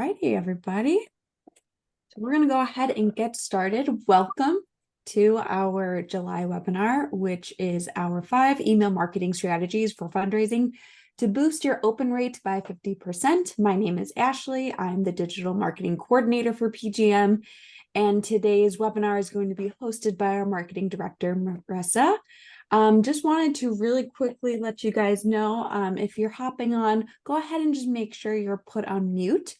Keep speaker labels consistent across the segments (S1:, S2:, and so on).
S1: righty, everybody. So we're going to go ahead and get started. Welcome to our July webinar, which is our 5 email marketing strategies for fundraising to boost your open rate by 50%. My name is Ashley. I'm the digital marketing coordinator for PGM. And today's webinar is going to be hosted by our marketing director, Marissa. Just wanted to really quickly let you guys know, if you're hopping on, go ahead and just make sure you're put on mute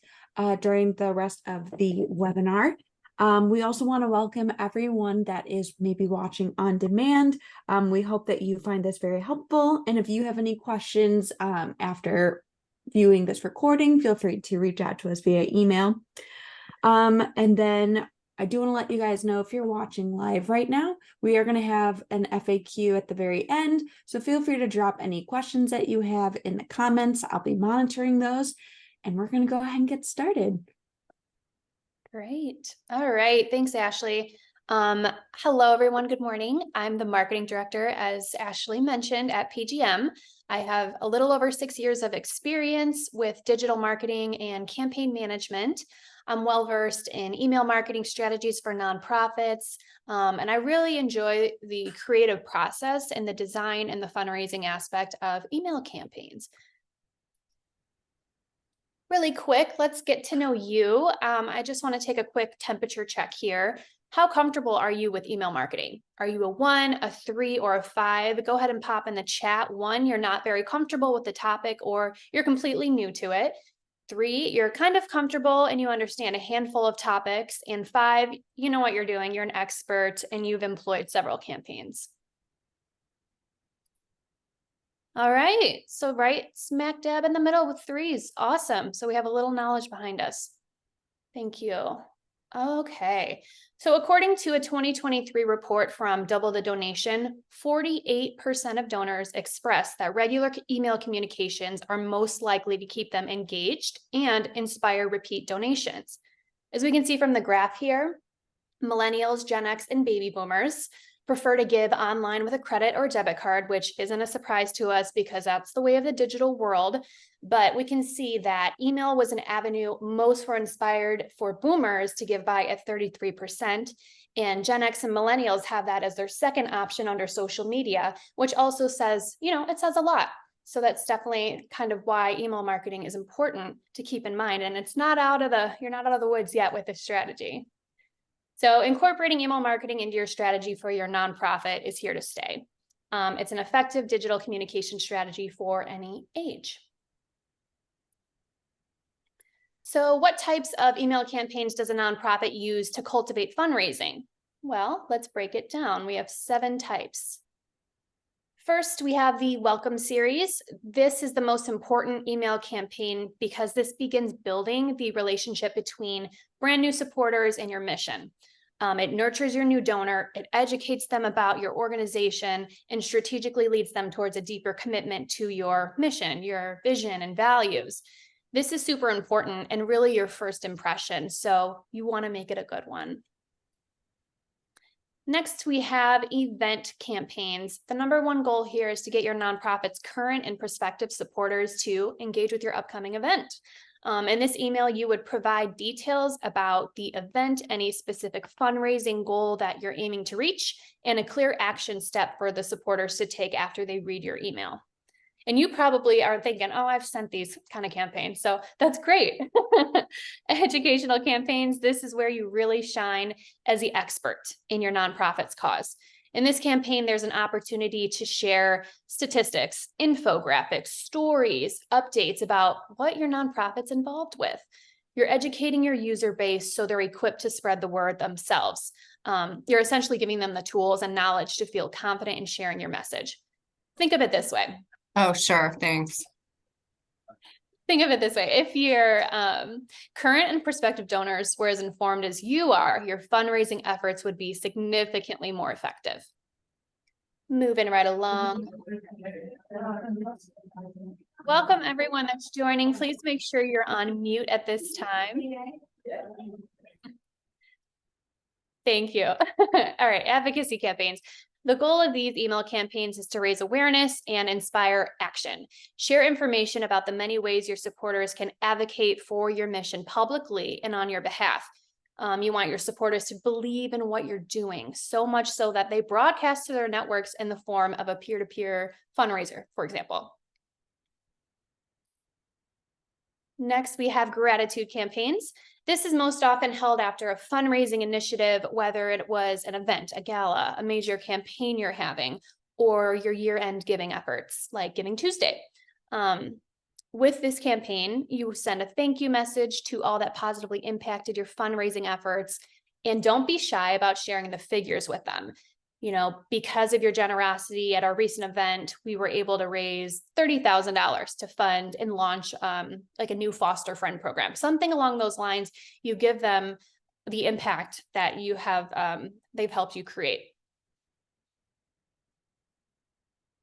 S1: during the rest of the webinar. We also want to welcome everyone that is maybe watching on demand. We hope that you find this very helpful. And if you have any questions after viewing this recording, feel free to reach out to us via email. And then I do want to let you guys know, if you're watching live right now, we are going to have an FAQ at the very end. So feel free to drop any questions that you have in the comments. I'll be monitoring those, and we're going to go ahead and get started.
S2: Great. All right. Thanks, Ashley. Hello, everyone. Good morning. I'm the marketing director, as Ashley mentioned, at PGM. I have a little over 6 years of experience with digital marketing and campaign management. I'm well-versed in email marketing strategies for nonprofits, and I really enjoy the creative process and the design and the fundraising aspect of email campaigns. Really quick, let's get to know you. I just want to take a quick temperature check here. How comfortable are you with email marketing? Are you a 1, a 3, or a 5? Go ahead and pop in the chat. 1, you're not very comfortable with the topic, or you're completely new to it. 3, you're kind of comfortable and you understand a handful of topics. And 5, you know what you're doing. You're an expert and you've employed several campaigns. All right, so right smack dab in the middle with 3s. Awesome. So we have a little knowledge behind us. Thank you. Okay, so according to a 2023 report from Double the Donation, 48% of donors express that regular email communications are most likely to keep them engaged and inspire repeat donations. As we can see from the graph here, millennials, Gen X, and baby boomers prefer to give online with a credit or debit card, which isn't a surprise to us because that's the way of the digital world. But we can see that email was an avenue most were inspired for boomers to give by at 33%. And Gen X and millennials have that as their second option under social media, which also says, it says a lot. So that's definitely kind of why email marketing is important to keep in mind. And it's not you're not out of the woods yet with this strategy. So incorporating email marketing into your strategy for your nonprofit is here to stay. It's an effective digital communication strategy for any age. So what types of email campaigns does a nonprofit use to cultivate fundraising? Well, let's break it down. We have 7 types. First, we have the Welcome Series. This is the most important email campaign because this begins building the relationship between brand new supporters and your mission. It nurtures your new donor, it educates them about your organization, and strategically leads them towards a deeper commitment to your mission, your vision, and values. This is super important and really your first impression, so you want to make it a good one. Next, we have event campaigns. The #1 goal here is to get your nonprofit's current and prospective supporters to engage with your upcoming event. In this email, you would provide details about the event, any specific fundraising goal that you're aiming to reach, and a clear action step for the supporters to take after they read your email. And you probably are thinking, oh, I've sent these kind of campaigns. So that's great. Educational campaigns, this is where you really shine as the expert in your nonprofit's cause. In this campaign, there's an opportunity to share statistics, infographics, stories, updates about what your nonprofit's involved with. You're educating your user base so they're equipped to spread the word themselves. You're essentially giving them the tools and knowledge to feel confident in sharing your message. Think of it this way.
S3: Oh, sure. Thanks.
S2: Think of it this way. If your current and prospective donors were as informed as you are, your fundraising efforts would be significantly more effective. Moving right along. Welcome everyone that's joining. Please make sure you're on mute at this time. Thank you. All right, advocacy campaigns. The goal of these email campaigns is to raise awareness and inspire action. Share information about the many ways your supporters can advocate for your mission publicly and on your behalf. You want your supporters to believe in what you're doing, so much so that they broadcast to their networks in the form of a peer-to-peer fundraiser, for example. Next, we have gratitude campaigns. This is most often held after a fundraising initiative, whether it was an event, a gala, a major campaign you're having, or your year-end giving efforts like Giving Tuesday. With this campaign, you send a thank you message to all that positively impacted your fundraising efforts, and don't be shy about sharing the figures with them. Because of your generosity at our recent event, we were able to raise $30,000 to fund and launch like a new foster friend program, something along those lines. You give them the impact that you have, they've helped you create.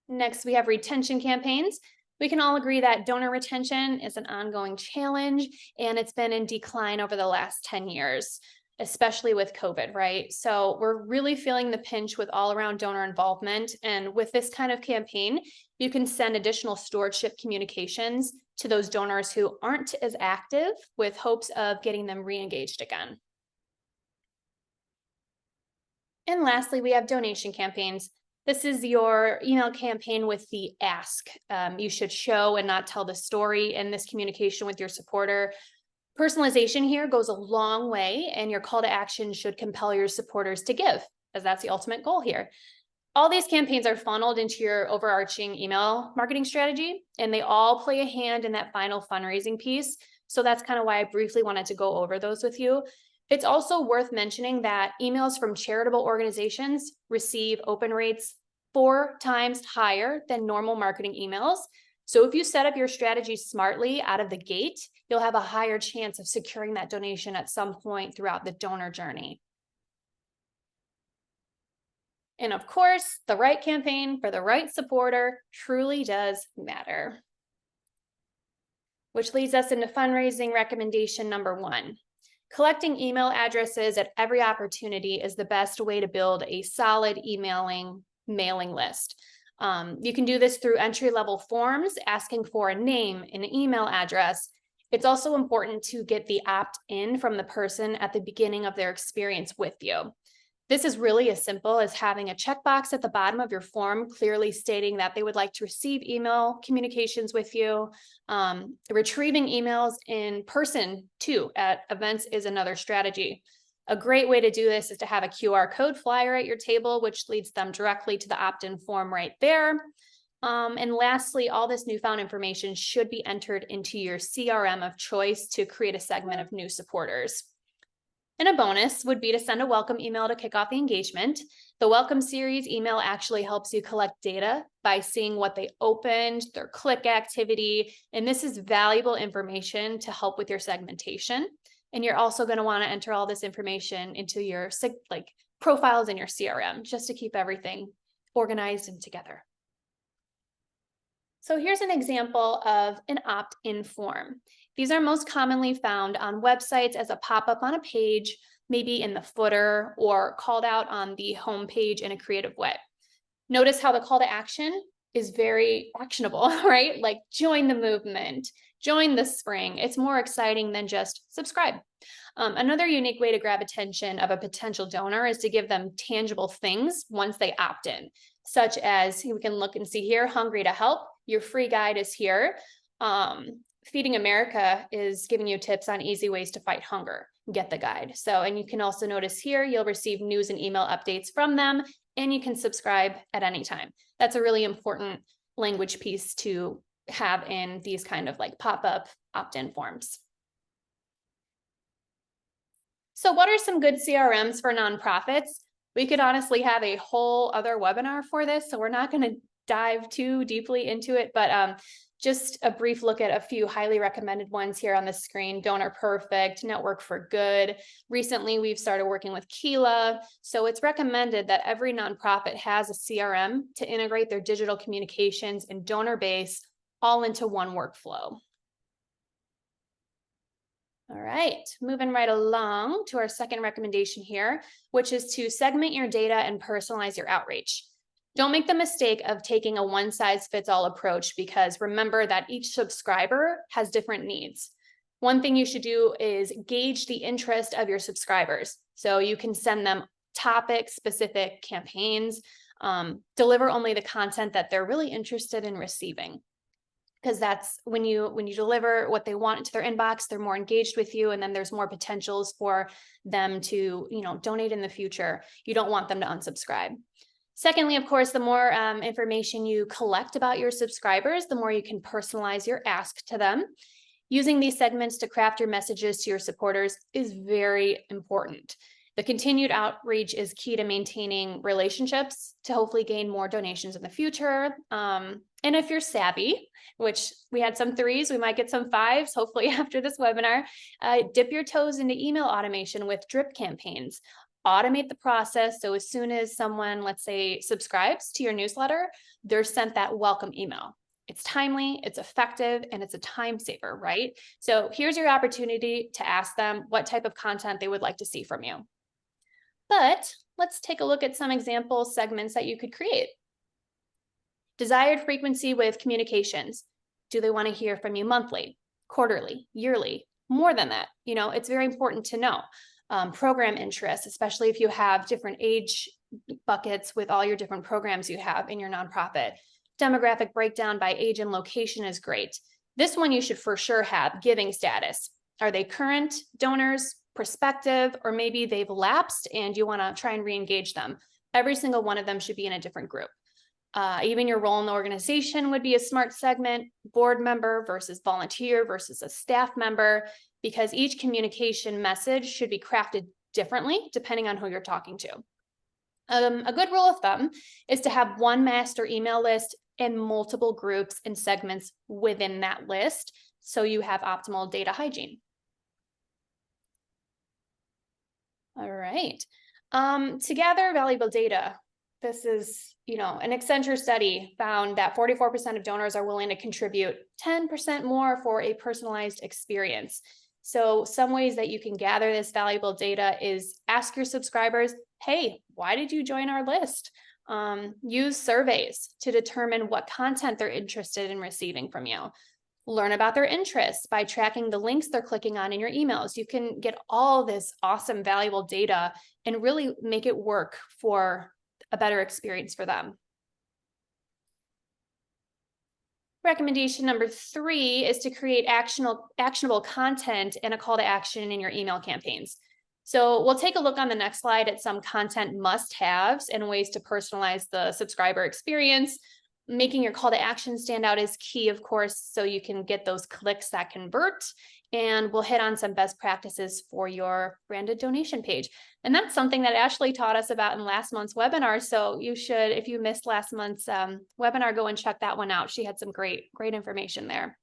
S2: Next, we have retention campaigns. We can all agree that donor retention is an ongoing challenge, and it's been in decline over the last 10 years, especially with COVID, right? So we're really feeling the pinch with all around donor involvement. And with this kind of campaign, you can send additional stewardship communications to those donors who aren't as active, with hopes of getting them re-engaged again. And lastly, we have donation campaigns. This is your email campaign with the ask. You should show and not tell the story in this communication with your supporter. Personalization here goes a long way, and your call to action should compel your supporters to give, as that's the ultimate goal here. All these campaigns are funneled into your overarching email marketing strategy, and they all play a hand in that final fundraising piece. So that's kind of why I briefly wanted to go over those with you. It's also worth mentioning that emails from charitable organizations receive open rates 4 times higher than normal marketing emails. So if you set up your strategy smartly out of the gate, you'll have a higher chance of securing that donation at some point throughout the donor journey. And of course, the right campaign for the right supporter truly does matter. Which leads us into fundraising recommendation number 1. Collecting email addresses at every opportunity is the best way to build a solid mailing list. You can do this through entry-level forms, asking for a name, an email address. It's also important to get the opt-in from the person at the beginning of their experience with you. This is really as simple as having a checkbox at the bottom of your form clearly stating that they would like to receive email communications with you. Retrieving emails in person too at events is another strategy. A great way to do this is to have a QR code flyer at your table, which leads them directly to the opt-in form right there. And lastly, all this newfound information should be entered into your CRM of choice to create a segment of new supporters. And a bonus would be to send a welcome email to kick off the engagement. The welcome series email actually helps you collect data by seeing what they opened, their click activity, and this is valuable information to help with your segmentation. And you're also going to want to enter all this information into your profiles in your CRM just to keep everything organized and together. So here's an example of an opt-in form. These are most commonly found on websites as a pop-up on a page, maybe in the footer, or called out on the home page in a creative way. Notice how the call to action is very actionable, right? Like join the movement, join the spring. It's more exciting than just subscribe. Another unique way to grab attention of a potential donor is to give them tangible things once they opt in, such as we can look and see here, Hungry to Help. Your free guide is here. Feeding America is giving you tips on easy ways to fight hunger. Get the guide. And you can also notice here, you'll receive news and email updates from them, and you can subscribe at any time. That's a really important language piece to have in these kind of like pop-up opt-in forms. So what are some good CRMs for nonprofits? We could honestly have a whole other webinar for this, so we're not going to dive too deeply into it, but just a brief look at a few highly recommended ones here on the screen. Donor Perfect, Network for Good. Recently, we've started working with Keela. So it's recommended that every nonprofit has a CRM to integrate their digital communications and donor base all into one workflow. All right, moving right along to our second recommendation here, which is to segment your data and personalize your outreach. Don't make the mistake of taking a one-size-fits-all approach, because remember that each subscriber has different needs. One thing you should do is gauge the interest of your subscribers. So you can send them topic-specific campaigns, deliver only the content that they're really interested in receiving. Because that's when you deliver what they want into their inbox, they're more engaged with you, and then there's more potentials for them to, donate in the future. You don't want them to unsubscribe. Secondly, of course, the more information you collect about your subscribers, the more you can personalize your ask to them. Using these segments to craft your messages to your supporters is very important. The continued outreach is key to maintaining relationships to hopefully gain more donations in the future. And if you're savvy, which we had some 3s, we might get some 5s, hopefully after this webinar, dip your toes into email automation with drip campaigns. Automate the process, so as soon as someone, let's say, subscribes to your newsletter, they're sent that welcome email. It's timely, it's effective, and it's a time saver, right? So here's your opportunity to ask them what type of content they would like to see from you. But let's take a look at some example segments that you could create. Desired frequency with communications. Do they want to hear from you monthly, quarterly, yearly, more than that? It's very important to know. Program interest, especially if you have different age buckets with all your different programs you have in your nonprofit. Demographic breakdown by age and location is great. This one you should for sure have giving status. Are they current donors, prospective, or maybe they've lapsed and you want to try and re-engage them? Every single one of them should be in a different group. Even your role in the organization would be a smart segment, board member versus volunteer versus a staff member, because each communication message should be crafted differently depending on who you're talking to. A good rule of thumb is to have one master email list and multiple groups and segments within that list, so you have optimal data hygiene. All right. To gather valuable data, this is, an Accenture study found that 44% of donors are willing to contribute 10% more for a personalized experience. So some ways that you can gather this valuable data is ask your subscribers, hey, why did you join our list? Use surveys to determine what content they're interested in receiving from you. Learn about their interests by tracking the links they're clicking on in your emails. You can get all this awesome, valuable data and really make it work for a better experience for them. Recommendation number 3 is to create actionable content and a call to action in your email campaigns. So we'll take a look on the next slide at some content must-haves and ways to personalize the subscriber experience. Making your call to action stand out is key, of course, so you can get those clicks that convert. And we'll hit on some best practices for your branded donation page. And that's something that Ashley taught us about in last month's webinar. So you should, if you missed last month's webinar, go and check that one out. She had some great information there.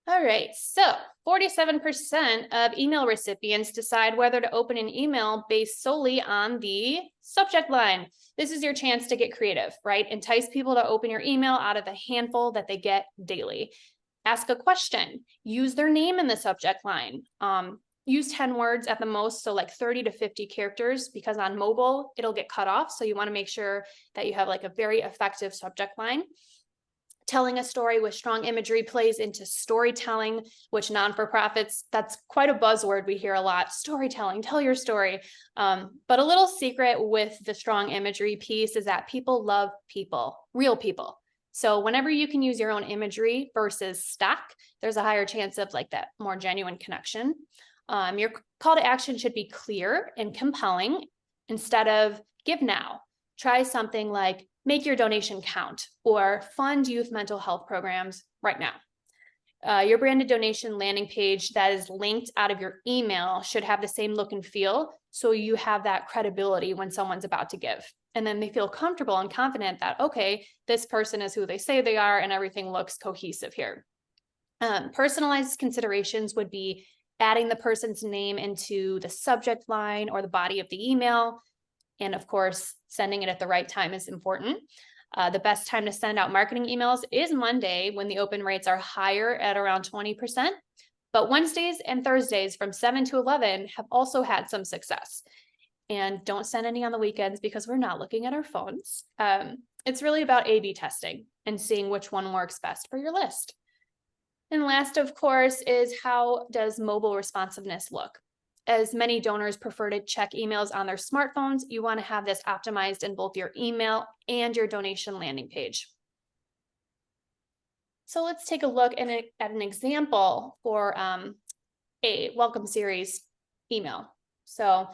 S2: All right, so 47% of email recipients decide whether to open an email based solely on the subject line. This is your chance to get creative, right? Entice people to open your email out of the handful that they get daily. Ask a question, use their name in the subject line. Use 10 words at the most, so like 30 to 50 characters, because on mobile, it'll get cut off. So you want to make sure that you have like a very effective subject line. Telling a story with strong imagery plays into storytelling, which non-for-profits, that's quite a buzzword we hear a lot. Storytelling, tell your story. But a little secret with the strong imagery piece is that people love people, real people. So whenever you can use your own imagery versus stock, there's a higher chance of like that more genuine connection. Your call to action should be clear and compelling. Instead of give now, try something like make your donation count or fund youth mental health programs right now. Your branded donation landing page that is linked out of your email should have the same look and feel, so you have that credibility when someone's about to give. And then they feel comfortable and confident that, okay, this person is who they say they are and everything looks cohesive here. Personalized considerations would be adding the person's name into the subject line or the body of the email. And of course, sending it at the right time is important. The best time to send out marketing emails is Monday, when the open rates are higher at around 20%. But Wednesdays and Thursdays from 7 to 11 have also had some success. and don't send any on the weekends because we're not looking at our phones. It's really about A/B testing and seeing which one works best for your list. And last, of course, is how does mobile responsiveness look? As many donors prefer to check emails on their smartphones, you want to have this optimized in both your email and your donation landing page. So let's take a look at an example for a welcome series email. So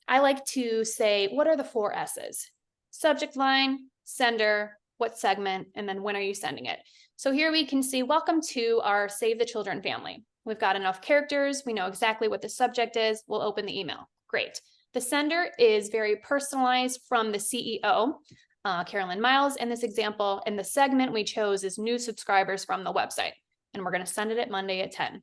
S2: I like to say, what are the 4 S's? Subject line, sender, what segment, and then when are you sending it? So here we can see, welcome to our Save the Children family. We've got enough characters. We know exactly what the subject is. We'll open the email. Great. The sender is very personalized from the CEO, Carolyn Miles, in this example. And the segment we chose is new subscribers from the website. And we're going to send it at Monday at 10.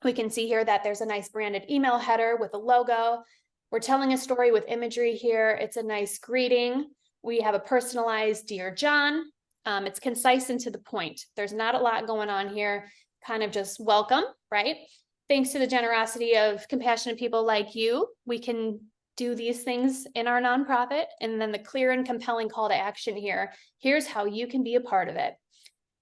S2: We can see here that there's a nice branded email header with a logo. We're telling a story with imagery here. It's a nice greeting. We have a personalized Dear John. It's concise and to the point. There's not a lot going on here. Kind of just welcome, right? Thanks to the generosity of compassionate people like you, we can do these things in our nonprofit. And then the clear and compelling call to action here. Here's how you can be a part of it.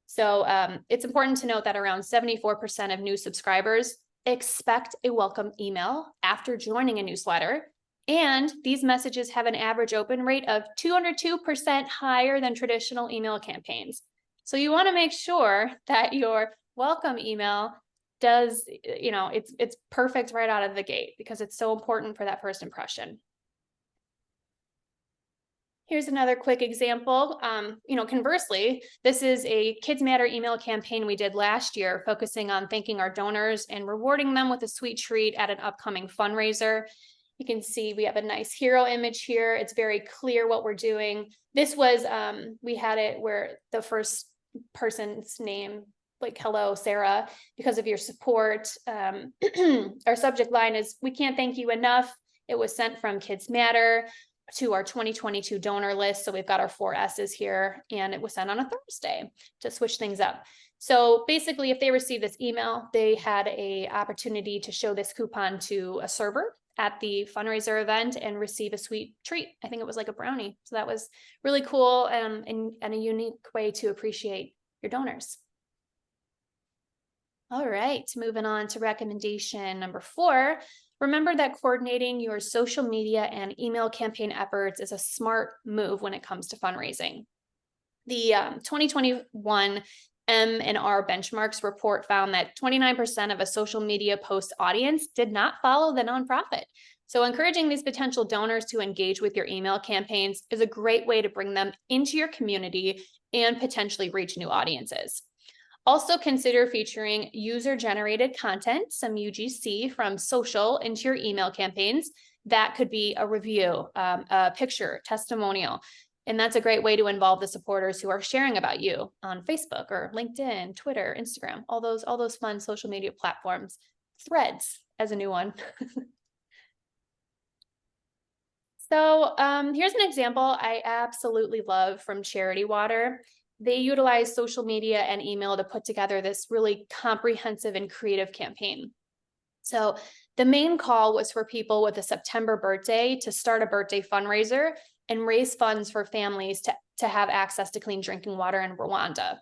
S2: So it's important to note that around 74% of new subscribers expect a welcome email after joining a newsletter. And these messages have an average open rate of 202% higher than traditional email campaigns. So you want to make sure that your welcome email does, it's perfect right out of the gate because it's so important for that first impression. Here's another quick example. Conversely, this is a Kids Matter email campaign we did last year, focusing on thanking our donors and rewarding them with a sweet treat at an upcoming fundraiser. You can see we have a nice hero image here. It's very clear what we're doing. This was, we had it where the first person's name, like, hello, Sarah, because of your support. Our subject line is, we can't thank you enough. It was sent from Kids Matter to our 2022 donor list. So we've got our 4 S's here, and it was sent on a Thursday to switch things up. So basically, if they received this email, they had an opportunity to show this coupon to a server at the fundraiser event and receive a sweet treat. I think it was like a brownie. So that was really cool and a unique way to appreciate your donors. All right, moving on to recommendation number 4. Remember that coordinating your social media and email campaign efforts is a smart move when it comes to fundraising. The 2021 M&R Benchmarks report found that 29% of a social media post audience did not follow the nonprofit. So encouraging these potential donors to engage with your email campaigns is a great way to bring them into your community and potentially reach new audiences. Also consider featuring user-generated content, some UGC from social, into your email campaigns. That could be a review, a picture, testimonial. And that's a great way to involve the supporters who are sharing about you on Facebook or LinkedIn, Twitter, Instagram, all those fun social media platforms. Threads as a new one. So here's an example I absolutely love from Charity Water. They utilize social media and email to put together this really comprehensive and creative campaign. So the main call was for people with a September birthday to start a birthday fundraiser and raise funds for families to have access to clean drinking water in Rwanda.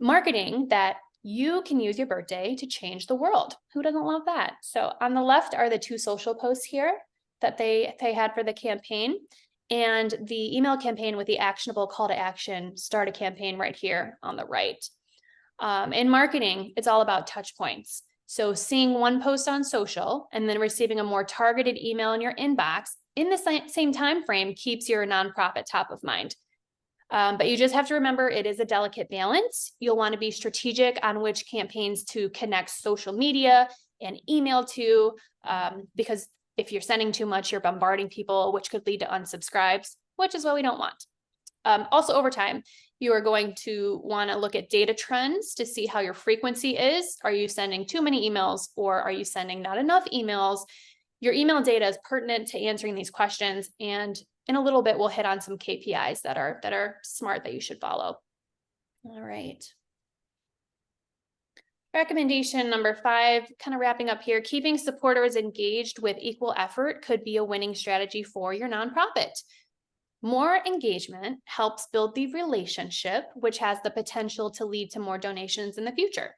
S2: Marketing that you can use your birthday to change the world. Who doesn't love that? So on the left are the 2 social posts here that they had for the campaign, and the email campaign with the actionable call to action, start a campaign, right here on the right. In marketing, it's all about touch points. So seeing one post on social and then receiving a more targeted email in your inbox in the same time frame keeps your nonprofit top of mind. But you just have to remember it is a delicate balance. You'll want to be strategic on which campaigns to connect social media and email to, because if you're sending too much, you're bombarding people, which could lead to unsubscribes, which is what we don't want. Also, over time, you are going to want to look at data trends to see how your frequency is. Are you sending too many emails, or are you sending not enough emails? Your email data is pertinent to answering these questions, and in a little bit, we'll hit on some KPIs that are smart that you should follow. All right. Recommendation number 5, kind of wrapping up here, keeping supporters engaged with equal effort could be a winning strategy for your nonprofit. More engagement helps build the relationship, which has the potential to lead to more donations in the future.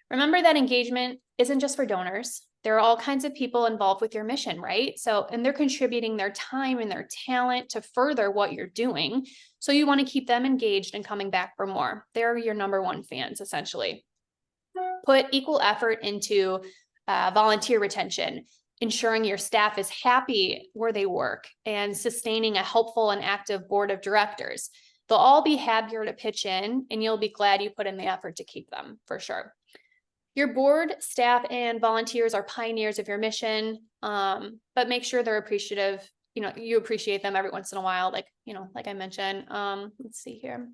S2: Remember that engagement isn't just for donors. There are all kinds of people involved with your mission, right? So, and they're contributing their time and their talent to further what you're doing. So you want to keep them engaged and coming back for more. They're your number one fans, essentially. Put equal effort into volunteer retention, ensuring your staff is happy where they work, and sustaining a helpful and active board of directors. They'll all be happier to pitch in, and you'll be glad you put in the effort to keep them, for sure. Your board, staff, and volunteers are pioneers of your mission, but make sure they're appreciative. You know, you appreciate them every once in a while, like, you know, like I mentioned. Let's see here.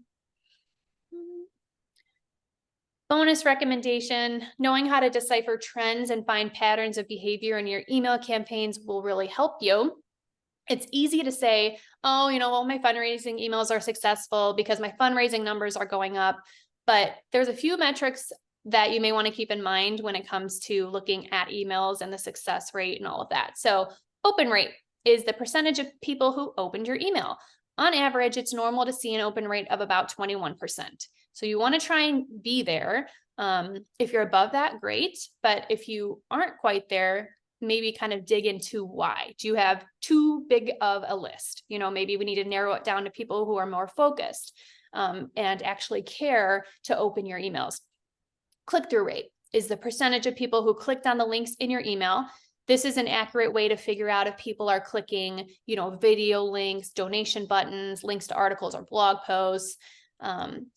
S2: Bonus recommendation, knowing how to decipher trends and find patterns of behavior in your email campaigns will really help you. It's easy to say, oh, you know, well, my fundraising emails are successful because my fundraising numbers are going up. But there's a few metrics that you may want to keep in mind when it comes to looking at emails and the success rate and all of that. So open rate is the percentage of people who opened your email. On average, it's normal to see an open rate of about 21%. So you want to try and be there. If you're above that, great. But if you aren't quite there, maybe kind of dig into why. Do you have too big of a list? You know, maybe we need to narrow it down to people who are more focused and actually care to open your emails. Click-through rate is the percentage of people who clicked on the links in your email. This is an accurate way to figure out if people are clicking, you know, video links, donation buttons, links to articles or blog posts.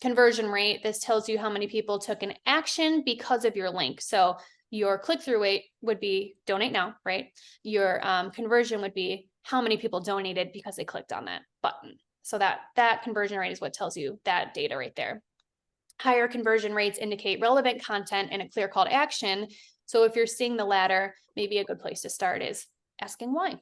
S2: Conversion rate, this tells you how many people took an action because of your link. So your click-through rate would be donate now, right? Your conversion would be how many people donated because they clicked on that button. So that conversion rate is what tells you that data right there. Higher conversion rates indicate relevant content and a clear call to action. So if you're seeing the latter, maybe a good place to start is asking why.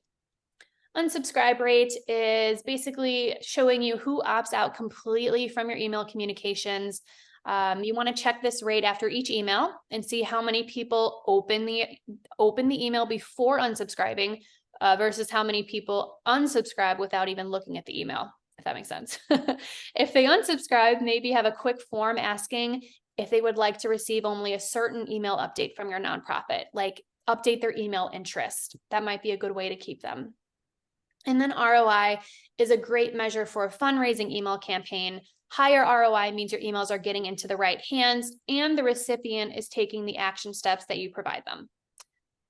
S2: Unsubscribe rate is basically showing you who opts out completely from your email communications. You want to check this rate after each email and see how many people open the email before unsubscribing versus how many people unsubscribe without even looking at the email, if that makes sense. If they unsubscribe, maybe have a quick form asking if they would like to receive only a certain email update from your nonprofit, like update their email interest. That might be a good way to keep them. And then ROI is a great measure for a fundraising email campaign. Higher ROI means your emails are getting into the right hands and the recipient is taking the action steps that you provide them.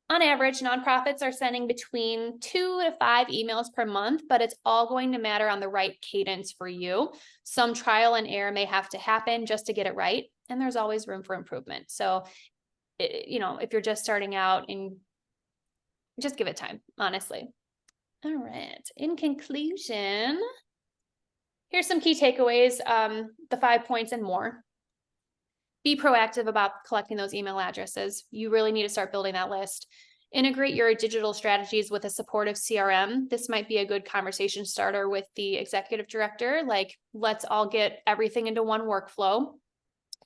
S2: On average, nonprofits are sending between 2 to 5 emails per month, but it's all going to matter on the right cadence for you. Some trial and error may have to happen just to get it right, and there's always room for improvement. So, you know, if you're just starting out, and just give it time, honestly. All right, in conclusion, here's some key takeaways, the 5 points and more. Be proactive about collecting those email addresses. You really need to start building that list. Integrate your digital strategies with a supportive CRM. This might be a good conversation starter with the executive director. Like, let's all get everything into one workflow.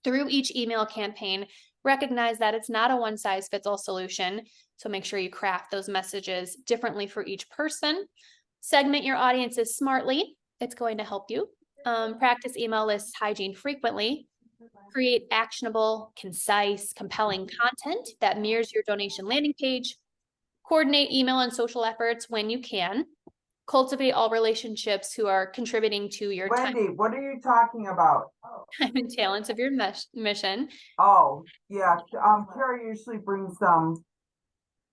S2: Through each email campaign, recognize that it's not a one-size-fits-all solution. So make sure you craft those messages differently for each person. Segment your audiences smartly. It's going to help you. Practice email lists hygiene frequently. Create actionable, concise, compelling content that mirrors your donation landing page. Coordinate email and social efforts when you can. Cultivate all relationships who are contributing to your
S4: Wendy, what are you talking about?
S2: time and talents of your mission.
S4: Oh, yeah. Carrie usually brings some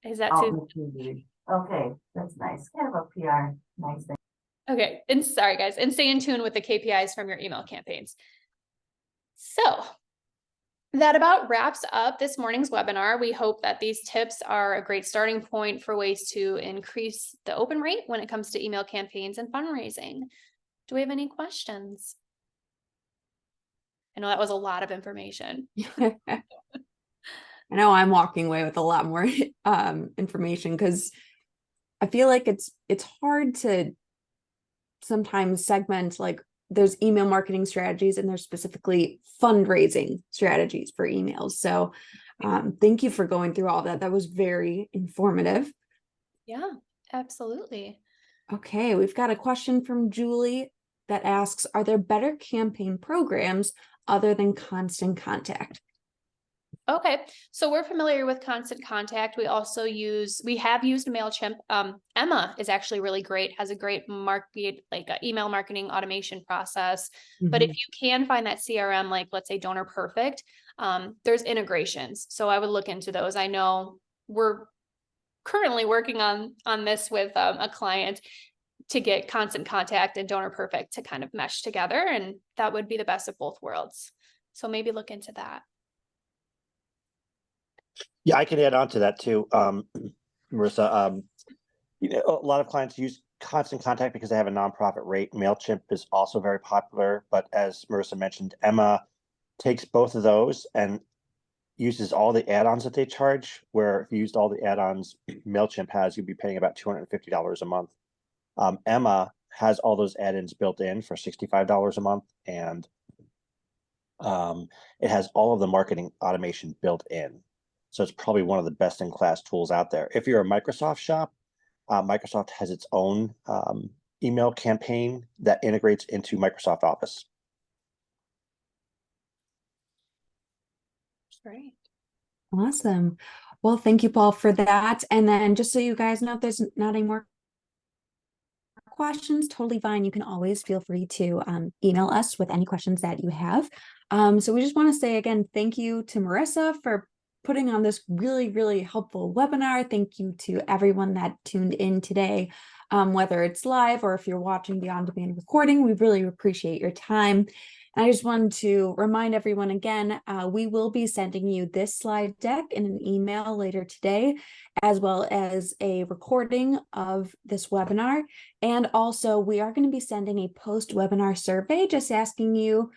S2: Is that
S4: out
S2: too?
S4: in the community. Okay, that's nice. Kind of a PR, nice thing.
S2: Okay, and sorry guys, and stay in tune with the KPIs from your email campaigns. So that about wraps up this morning's webinar. We hope that these tips are a great starting point for ways to increase the open rate when it comes to email campaigns and fundraising. Do we have any questions? I know that was a lot of information.
S1: I know I'm walking away with a lot more information because I feel like it's hard to sometimes segment like there's email marketing strategies and there's specifically fundraising strategies for emails. So thank you for going through all that. That was very informative.
S2: Yeah, absolutely.
S1: Okay, we've got a question from Julie that asks, are there better campaign programs other than Constant Contact?
S2: Okay, so we're familiar with Constant Contact. We have used MailChimp. Emma is actually really great, has a great email marketing automation process. But if you can find that CRM, like let's say Donor Perfect, there's integrations. So I would look into those. I know we're currently working on this with a client to get Constant Contact and Donor Perfect to kind of mesh together, and that would be the best of both worlds. So maybe look into that.
S5: Yeah, I can add on to that too, Marissa. A lot of clients use Constant Contact because they have a nonprofit rate. MailChimp is also very popular, but as Marissa mentioned, Emma takes both of those and uses all the add-ons that they charge, where if you used all the add-ons MailChimp has, you'd be paying about $250 a month. Emma has all those add-ins built in for $65 a month, and it has all of the marketing automation built in. So it's probably one of the best in class tools out there. If you're a Microsoft shop, Microsoft has its own email campaign that integrates into Microsoft Office.
S2: Great.
S1: Awesome. Well, thank you, Paul, for that. And then just so you guys know, if there's not any more questions, totally fine. You can always feel free to email us with any questions that you have. So we just want to say again, thank you to Marissa for putting on this really, really helpful webinar. Thank you to everyone that tuned in today, whether it's live or if you're watching the on-demand recording. We really appreciate your time. And I just wanted to remind everyone again, we will be sending you this slide deck in an email later today, as well as a recording of this webinar. And also we are going to be sending a post-webinar survey, just asking you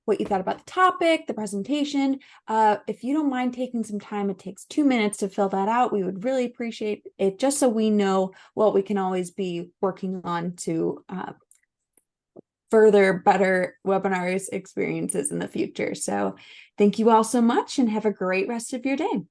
S1: what you thought about the topic, the presentation. If you don't mind taking some time, it takes 2 minutes to fill that out. We would really appreciate it, just so we know what we can always be working on to further better webinars experiences in the future. So thank you all so much and have a great rest of your day.